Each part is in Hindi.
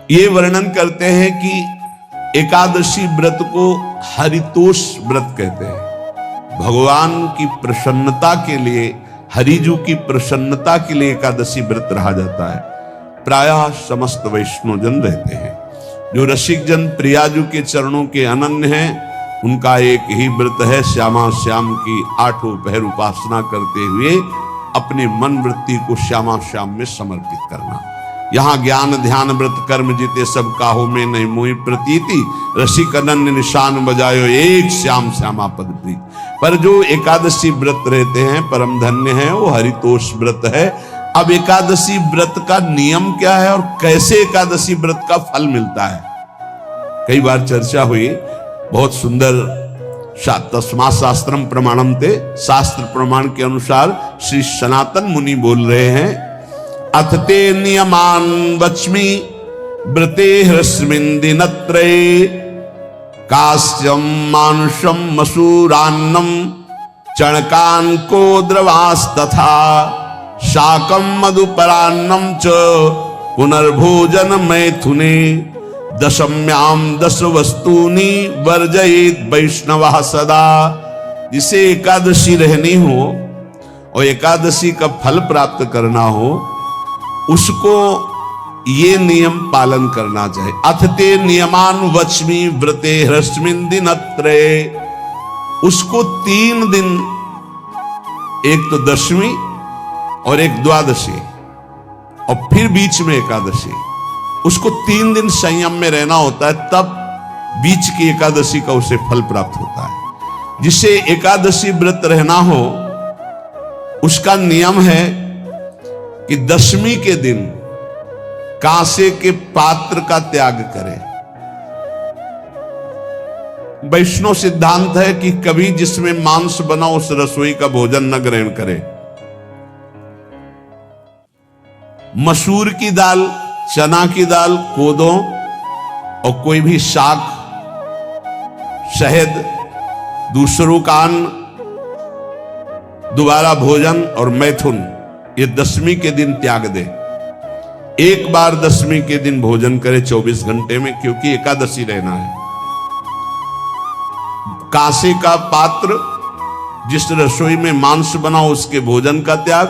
ये वर्णन करते हैं कि एकादशी व्रत को हरितोष व्रत कहते हैं। भगवान की प्रसन्नता के लिए, हरिजू की प्रसन्नता के लिए एकादशी व्रत रहा जाता है। प्रायः समस्त वैष्णवजन रहते हैं। जो रसिक जन प्रियाजू के चरणों के अनन्य हैं, उनका एक ही व्रत है, श्यामा श्याम की 8 पहर उपासना करते हुए अपने मन वृत्ति को श्यामा श्याम में समर्पित करना। यहाँ ज्ञान ध्यान व्रत कर्म जीते सब काहो में नहीं मोहि प्रतीति, रसिक अनन्य निशान बजायो एक श्याम श्यामा पद प्रीत। पर जो एकादशी व्रत रहते हैं परम धन्य है, वो हरितोष व्रत है। अब एकादशी व्रत का नियम क्या है और कैसे एकादशी व्रत का फल मिलता है, कई बार चर्चा हुई। बहुत सुंदर तस्मा शास्त्रम प्रमाणम ते, शास्त्र प्रमाण के अनुसार श्री सनातन मुनि बोल रहे हैं, अथ ते नियमान वच्मि व्रते ह्रस्मिन् दिनत्रये, कास्यम मानुषम मसूरान्नम चणकान को द्रवास्तथा, शाकम मधुपरान्नम च पुनर्भोजन मैथुने, दशम्याम 10 वस्तूनि वर्जयेत वैष्णवः सदा। जिसे एकादशी रहनी हो और एकादशी का फल प्राप्त करना हो, उसको ये नियम पालन करना चाहिए। अथ ते नियमान वच्मि व्रते ह्रस्मिन् दिनत्रये, उसको 3 दिन, एक तो दशमी और एक द्वादशी और फिर बीच में एकादशी, उसको 3 दिन संयम में रहना होता है, तब बीच की एकादशी का उसे फल प्राप्त होता है। जिसे एकादशी व्रत रहना हो, उसका नियम है कि दशमी के दिन कांसे के पात्र का त्याग करें। वैष्णव सिद्धांत है कि कभी जिसमें मांस बना उस रसोई का भोजन न ग्रहण करें। मसूर की दाल, चना की दाल, कोदो और कोई भी शाक, शहद, दूसरों का अन्न, दोबारा भोजन और मैथुन, ये दशमी के दिन त्याग दे। एक बार दशमी के दिन भोजन करे 24 घंटे में, क्योंकि एकादशी रहना है। कांसे का पात्र, जिस रसोई में मांस बना उसके भोजन का त्याग,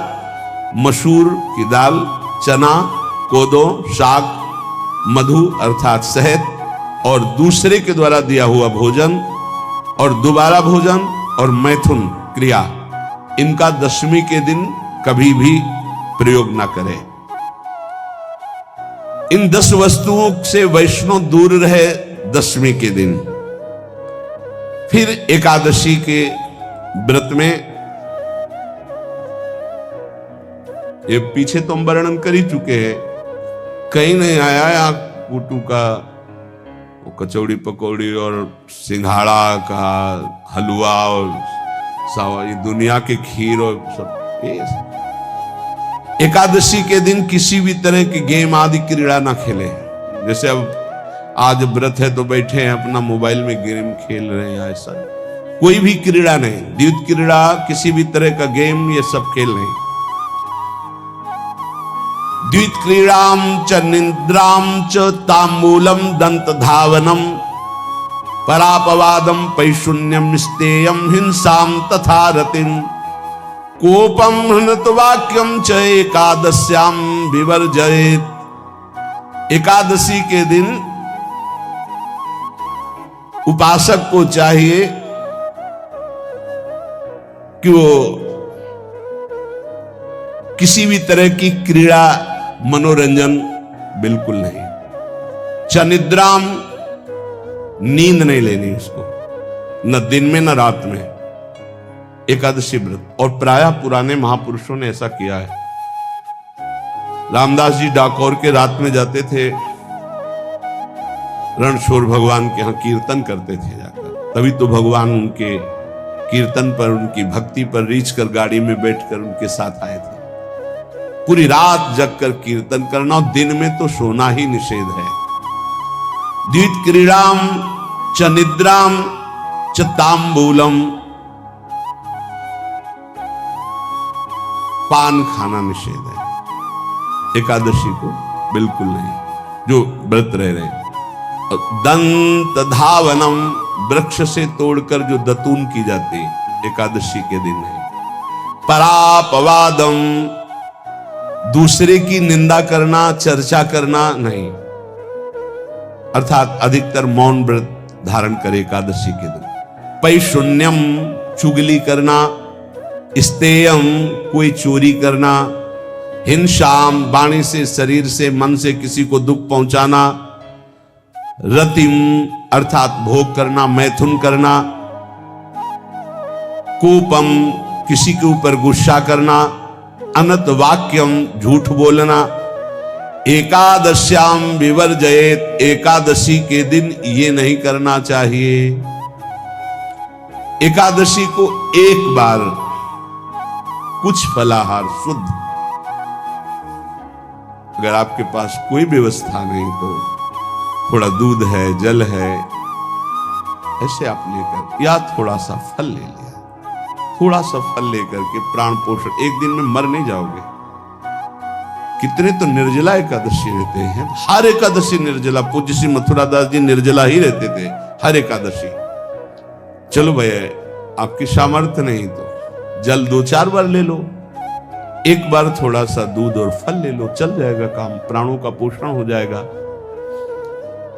मसूर की दाल, चना, कोदो, शाक, मधु अर्थात शहद और दूसरे के द्वारा दिया हुआ भोजन और दोबारा भोजन और मैथुन क्रिया, इनका दशमी के दिन कभी भी प्रयोग ना करें। इन 10 वस्तुओं से वैष्णव दूर रहे दशमी के दिन। फिर एकादशी के व्रत में, ये पीछे तो हम वर्णन कर ही चुके हैं, कहीं नहीं आया या कुटू का कचौड़ी पकौड़ी और सिंघाड़ा का हलवा और ये दुनिया के खीर और सब। एकादशी के दिन किसी भी तरह की गेम आदि क्रीड़ा ना खेले। जैसे अब आज व्रत है तो बैठे हैं अपना मोबाइल में गेम खेल रहे हैं, ऐसा कोई भी क्रीड़ा नहीं। द्वैत क्रीड़ा, किसी भी तरह का गेम, ये सब खेल नहीं। द्वैत क्रीड़ाम च निद्राम च तांबूलम दंत धावनम, परापवादम पैशून्यम स्तेयम हिंसाम तथा रतिम, कोपम हृतवाक्यम च एकादश्याम विवर्जयेत। एकादशी के दिन उपासक को चाहिए कि वो किसी भी तरह की क्रीड़ा, मनोरंजन बिल्कुल नहीं। चनिद्राम, नींद नहीं लेनी उसको, न दिन में न रात में। एकादशी व्रत, और प्रायः पुराने महापुरुषों ने ऐसा किया है। रामदास जी डाकोर के रात में जाते थे, रणछोड़ भगवान के यहाँ कीर्तन करते थे जाकर। तभी तो भगवान उनके कीर्तन पर, उनकी भक्ति पर रीझ कर गाड़ी में बैठकर उनके साथ आए थे। पूरी रात जगकर कीर्तन करना, और दिन में तो सोना ही निषेध है। द्वैत क्रीड़ाम च निद्राम च तांबूलम, पान खाना निषेध है एकादशी को, बिल्कुल नहीं। जो व्रत रह रहे हैं। दंत धावनम, वृक्ष से तोड़कर जो दतून की जाती है एकादशी के दिन है। परापवादम, दूसरे की निंदा करना, चर्चा करना नहीं, अर्थात अधिकतर मौन व्रत धारण करे एकादशी के दिन। पैशून्यम, चुगली करना। स्तेयम, कोई चोरी करना। हिंसाम, वाणी से, शरीर से, मन से किसी को दुख पहुंचाना। रतिम, अर्थात भोग करना, मैथुन करना। कोपम, किसी के ऊपर गुस्सा करना। अनत वाक्यम, झूठ बोलना। एकादश्याम विवर्जयेत, एकादशी के दिन ये नहीं करना चाहिए। एकादशी को एक बार कुछ फलाहार शुद्ध, अगर आपके पास कोई व्यवस्था नहीं तो थोड़ा दूध है, जल है, ऐसे आप लेकर, या थोड़ा सा फल ले लिया, थोड़ा सा फल लेकर के प्राण पोषण, एक दिन में मर नहीं जाओगे। कितने तो निर्जला एकादशी रहते हैं, हर एकादशी निर्जला। पूज्य श्री मथुरा दास जी निर्जला ही रहते थे हर एकादशी। चलो भैया, आपकी सामर्थ्य नहीं तो जल 2-4 बार ले लो, एक बार थोड़ा सा दूध और फल ले लो, चल जाएगा काम, प्राणों का पोषण हो जाएगा।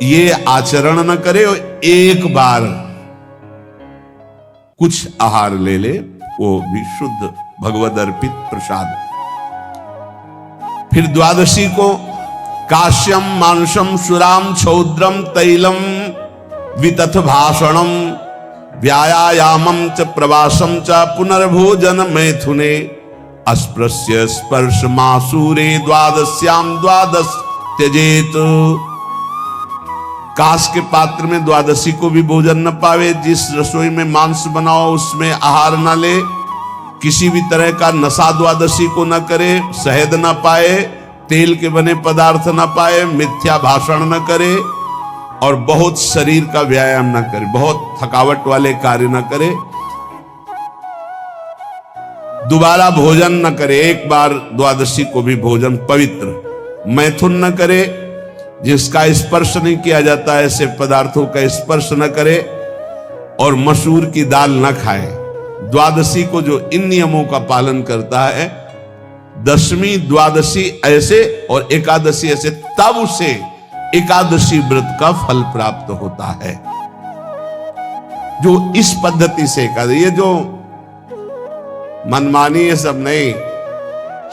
ये आचरण न करे और एक बार कुछ आहार ले ले, वो भी शुद्ध भगवद अर्पित प्रसाद। फिर द्वादशी को काश्यम, मांसम, सुराम, छौद्रम, तैलम, वितथ भाषणम, व्यायामम च प्रवासम च पुनर्भोजन मैथुने, अस्पृश्य स्पर्श मासूरे, द्वादश्याम द्वादश त्यजेत। कांस के पात्र में द्वादशी को भी भोजन न पावे। जिस रसोई में मांस बनाओ उसमें आहार न ले। किसी भी तरह का नशा द्वादशी को न करे। शहद न पाए, तेल के बने पदार्थ न पाए, मिथ्या भाषण न करे और बहुत शरीर का व्यायाम न करे, बहुत थकावट वाले कार्य न करे। दोबारा भोजन न करे, एक बार द्वादशी को भी भोजन पवित्र। मैथुन न करे, जिसका स्पर्श नहीं किया जाता ऐसे पदार्थों का स्पर्श न करे, और मसूर की दाल न खाए। द्वादशी को जो इन नियमों का पालन करता है, दशमी द्वादशी ऐसे और एकादशी ऐसे, तब उसे एकादशी व्रत का फल प्राप्त होता है। जो इस पद्धति से एकादशी, ये जो मनमानी है सब नहीं,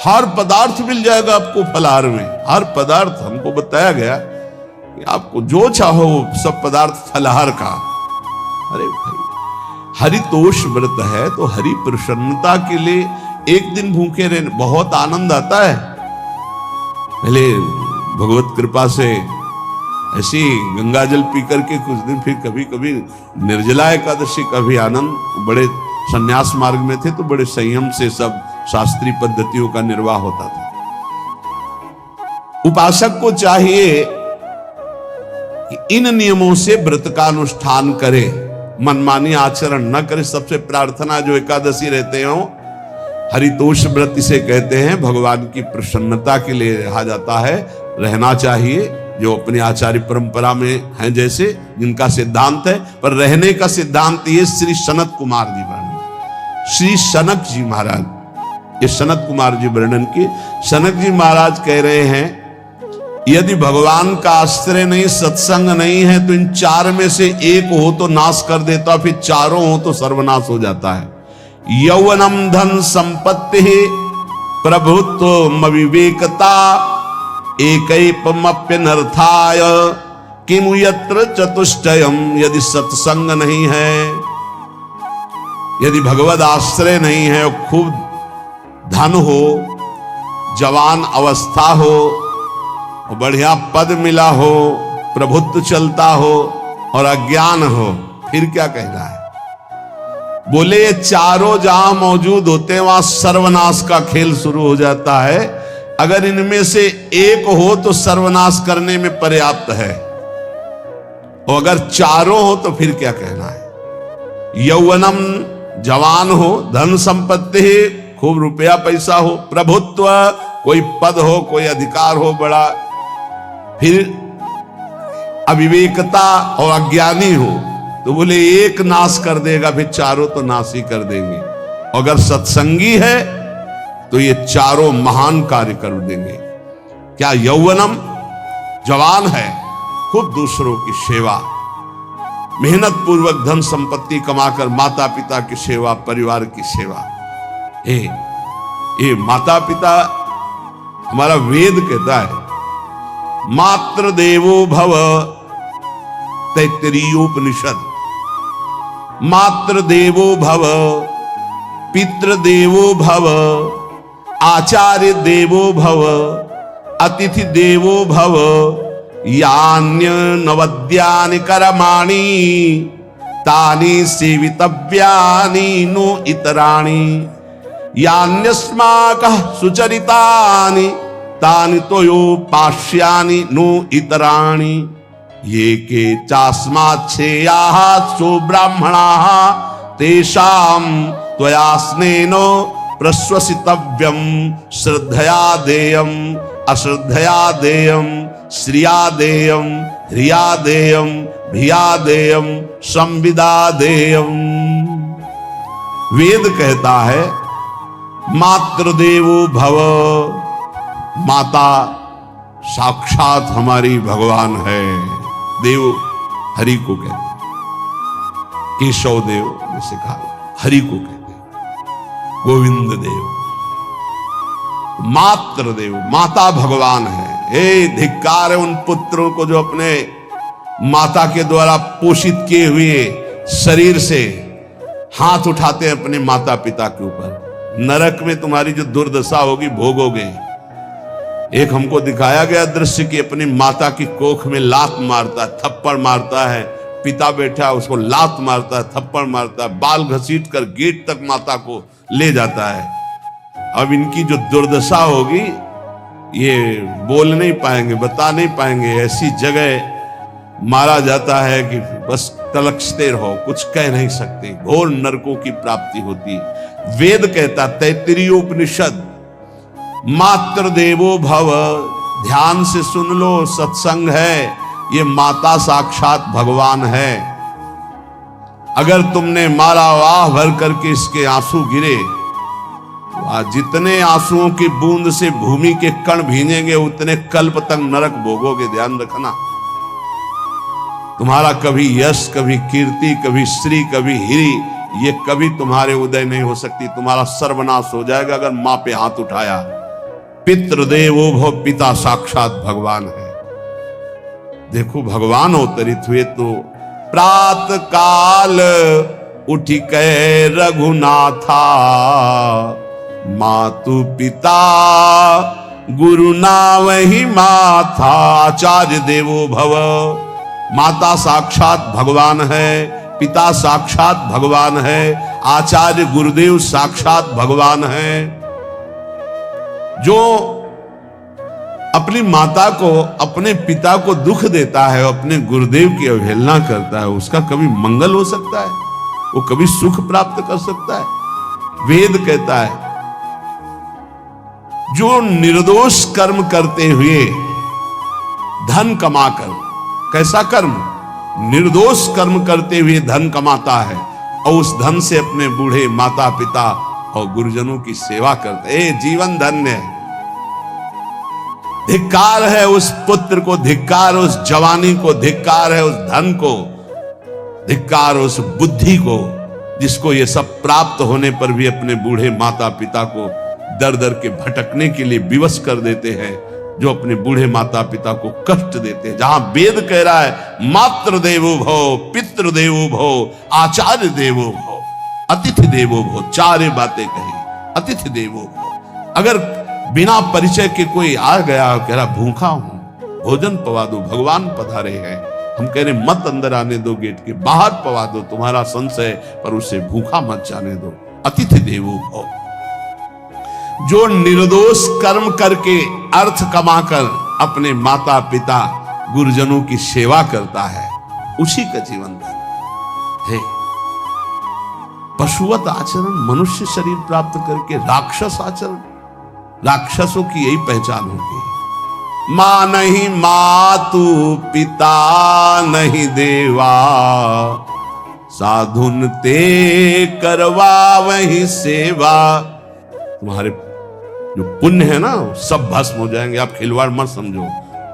हर पदार्थ मिल जाएगा आपको फलाहार में। हर पदार्थ हमको बताया गया कि आपको जो चाहो वो सब पदार्थ फलाहार का। अरे भाई, हरितोष व्रत है तो हरि प्रसन्नता के लिए एक दिन भूखे रहने बहुत आनंद आता है। पहले भगवत कृपा से ऐसी गंगा जल पी करके कुछ दिन, फिर कभी कभी निर्जला एकादशी का भी आनंद। बड़े संन्यास मार्ग में थे तो बड़े संयम से सब शास्त्रीय पद्धतियों का निर्वाह होता था। उपासक को चाहिए कि इन नियमों से व्रत का अनुष्ठान करे, मनमानी आचरण न करे। सबसे प्रार्थना जो एकादशी रहते हो, हरितोष व्रत इसे कहते हैं, भगवान की प्रसन्नता के लिए रहा जाता है, रहना चाहिए। जो अपनी आचार्य परंपरा में हैं, जैसे जिनका सिद्धांत है, पर रहने का सिद्धांत ये श्री सनत कुमार जी वर्णन, श्री सनक जी महाराज, ये सनत कुमार जी वर्णन की। सनक जी महाराज कह रहे हैं, यदि भगवान का आश्रय नहीं, सत्संग नहीं है, तो इन 4 में से एक हो तो नाश कर देता, फिर चारों हो तो सर्वनाश हो जाता है। यौवनम धन संपत्ति, प्रभुत्व विवेकता, एकैपमप्यनर्थाय किमु यत्र चतुष्टयम। यदि सत्संग नहीं है, यदि भगवद आश्रय नहीं है, खूब धन हो, जवान अवस्था हो, बढ़िया पद मिला हो, प्रभुत्व चलता हो और अज्ञान हो, फिर क्या कहना है? बोले ये चारों जहां मौजूद होते हैं वहां सर्वनाश का खेल शुरू हो जाता है। अगर इनमें से एक हो तो सर्वनाश करने में पर्याप्त है, और अगर चारों हो तो फिर क्या कहना है? यौवनम, जवान हो, धन संपत्ति, खूब रुपया पैसा हो, प्रभुत्व, कोई पद हो, कोई अधिकार हो बड़ा, फिर अविवेकता और अज्ञानी हो तो बोले एक नाश कर देगा, फिर चारों तो नाश ही कर देंगे। अगर सत्संगी है तो ये चारों महान कार्य कर देंगे। क्या यौवनम, जवान है, खूब दूसरों की सेवा, मेहनत पूर्वक धन संपत्ति कमाकर माता पिता की सेवा, परिवार की सेवा। ये माता पिता, हमारा वेद कहता है मातृ देवो भव, तैत्तिरीयोपनिषद, मातृ देवो भव, पितृ देवो भव, आचार्य देवो भव, अतिथि देवो भव, यान्य नवद्यानि कर्माणि तानि सेवितव्यानि नो इतराणि, यान्यस्माकः सुचरितानि तानि तोयोपास्यानि नो इतराणि, ये के चास्माच्छेयाः सो ब्राह्मणाः तेषां त्वया स्नेनो प्रश्वसितव्यं, श्रद्धया देयम् अश्रद्धया देयम्, श्रिया देयम् ह्रिया देयम् भिया देयम् संविदा देयम्। वेद कहता है मातृदेवो भव, माता साक्षात हमारी भगवान है। देव हरि को कहते हैं, केशव देव जैसे कहा, हरि को कहते हैं, गोविंद देव, मातृ देव, माता भगवान है। हे धिक्कार है उन पुत्रों को जो अपने माता के द्वारा पोषित किए हुए शरीर से हाथ उठाते हैं अपने माता पिता के ऊपर। नरक में तुम्हारी जो दुर्दशा होगी भोगोगे। एक हमको दिखाया गया दृश्य कि अपनी माता की कोख में लात मारता है, थप्पड़ मारता है, पिता बैठा है उसको लात मारता है, थप्पड़ मारता है, बाल घसीट कर गेट तक माता को ले जाता है। अब इनकी जो दुर्दशा होगी ये बोल नहीं पाएंगे, बता नहीं पाएंगे। ऐसी जगह मारा जाता है कि बस तलकते रहो, कुछ कह नहीं सकते, घोर नरकों की प्राप्ति होती। वेद कहता, तैत्तिरीयोपनिषद, मातृ देवो भव, ध्यान से सुन लो, सत्संग है, ये माता साक्षात भगवान है। अगर तुमने मारा वाह भर करके इसके आंसू गिरे, जितने आंसुओं की बूंद से भूमि के कण भीनेंगे उतने कल्प तक नरक भोगोगे। ध्यान रखना, तुम्हारा कभी यश, कभी कीर्ति, कभी श्री, कभी हिरी, ये कभी तुम्हारे उदय नहीं हो सकती। तुम्हारा सर्वनाश हो जाएगा अगर मां पे हाथ उठाया। पितृदेवो भव, पिता साक्षात भगवान है। देखो भगवान अवतरित हुए तो प्रात काल उठी कै रघुनाथा, मातु पिता गुरु नावहि माथा। आचार्य देवो भव, माता साक्षात भगवान है, पिता साक्षात भगवान है, आचार्य गुरुदेव साक्षात भगवान है। जो अपनी माता को, अपने पिता को दुख देता है, अपने गुरुदेव की अवहेलना करता है, उसका कभी मंगल हो सकता है? वो कभी सुख प्राप्त कर सकता है? वेद कहता है जो निर्दोष कर्म करते हुए धन कमाकर, कैसा कर्म? निर्दोष कर्म करते हुए धन कमाता है और उस धन से अपने बूढ़े माता पिता और गुरुजनों की सेवा करते, जीवन धन्य है। धिक्कार है उस पुत्र को, धिक्कार उस जवानी को, धिक्कार है उस धन को, धिक्कार उस बुद्धि को जिसको ये सब प्राप्त होने पर भी अपने बूढ़े माता पिता को दर दर के भटकने के लिए विवश कर देते हैं, जो अपने बूढ़े माता पिता को कष्ट देते हैं। जहां वेद कह रहा है मातृ देवो भव, पितृ देवो भव, आचार्य देवो भव, अतिथि देवो भव, चार बातें कही। अतिथि देवो भव, अगर बिना परिचय के कोई आ गया, कह रहा भूखा हूं, भोजन पवा दो, भगवान पधारे हैं, हम कह रहे मत अंदर आने दो, गेट के बाहर पवा दो, तुम्हारा संशय, पर उसे भूखा मत जाने दो। अतिथि देवो भव, जो निर्दोष कर्म करके अर्थ कमाकर अपने माता पिता गुरुजनों की सेवा करता है, उसी का जीवन धन है। पशुवत आचरण, मनुष्य शरीर प्राप्त करके राक्षस आचरण, राक्षसों की यही पहचान होती है। मां नहीं मातु पिता नहीं देवा, साधुन ते करवा वही सेवा। तुम्हारे जो पुण्य है ना सब भस्म हो जाएंगे, आप खिलवाड़ मत समझो।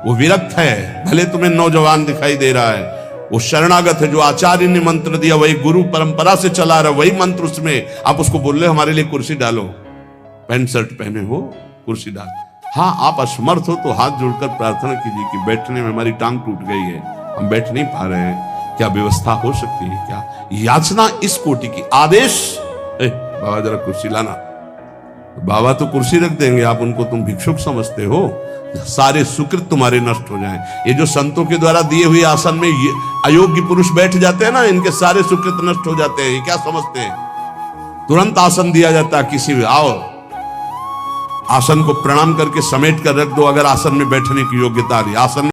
वो विरक्त है, भले तुम्हें नौजवान दिखाई दे रहा है, वो शरणागत है। जो आचार्य ने मंत्र दिया वही गुरु परंपरा से चला रहा, वही मंत्र उसमें। आप उसको बोल रहे हमारे लिए कुर्सी डालो, पैंट शर्ट पहने हो कुर्सी डाल। हाँ, आप असमर्थ हो तो हाथ जोड़कर प्रार्थना कीजिए कि बैठने में हमारी टांग टूट गई है, हम बैठ नहीं पा रहे हैं, क्या व्यवस्था हो सकती है क्या? याचना इस कोटि की। आदेश, बाबा जरा कुर्सी लाना, बाबा तो कुर्सी रख देंगे, आप उनको तुम भिक्षुक समझते हो। सारे सुकृत तुम्हारे नष्ट हो जाएं। ये जो संतों के द्वारा दिए हुए आसन में ये अयोग्य पुरुष बैठ जाते हैं ना, इनके सारे सुकृत नष्ट हो जाते हैं। ये क्या समझते हैं? तुरंत आसन दिया जाता है किसी भी, आओ आसन को प्रणाम करके समेट कर रख दो, अगर आसन में बैठने की योग्यता आ रही। आसन